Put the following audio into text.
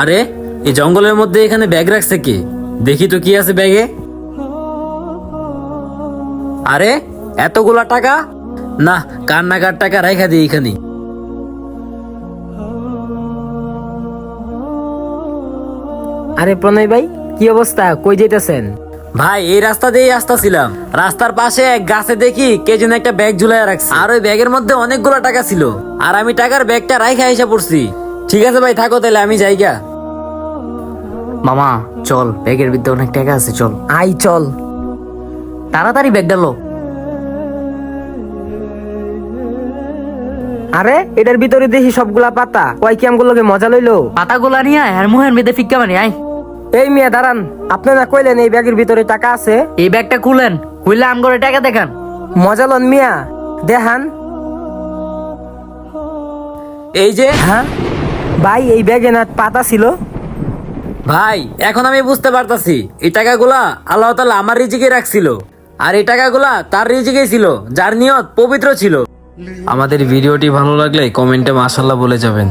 আরে এই জঙ্গলের মধ্যে এখানে ব্যাগ রাখছে কে? দেখি তো কি আছে ব্যাগে। আরে এতগুলা টাকা, না কান্নাকার টাকা রাখা দিই এখানে। আরে প্রণয় ভাই, কি অবস্থা? কই যেতেছেন? ভাই এই রাস্তা দিয়েই আসতেছিলাম, রাস্তার পাশে এক গাছে দেখি কে যেন একটা ব্যাগ ঝুলাই রাখছে, আর ওই ব্যাগের মধ্যে অনেকগুলো টাকা ছিল, আর আমি টাকার ব্যাগটা রাইখা এসে পড়ছি। ঠিক আছে ভাই, থাকো তাহলে, আমি যাইগা। মামা চল, ব্যাগের ভিতরে অনেক টাকা আছে, চল আই চল। তাড়াতাড়ি ব্যাগ ডালো। আরে এটার ভিতরে দেখি সবগুলা পাতা, কয় কি আমগুলোকে মজা লইলো। পাতাগুলা নিয়ে আয়, আর মুহের মেয়েদের ফিক্কা বানি আয়। এই মিয়া দাঁড়ান, আপনি না কইলেন এই ব্যাগের ভিতরে টাকা আছে? এই ব্যাগটা খুলেন, খুললে আম করে টাকা দেখান। মজা লন মিয়া, দেখান। এই যে হ্যাঁ ভাই, এই ব্যাগে না পাতা ছিল। ভাই, এখন আমি বুঝতে পারতাছি এই টাকাগুলা আল্লাহ তাআলা আমার রিজিকে রাখছিল, আর এই টাকাগুলা তার রিজিকে ছিল, যার নিয়ত পবিত্র ছিল। আমাদের ভিডিওটি ভালো লাগলে কমেন্টে মাশাআল্লাহ বলে যাবেন।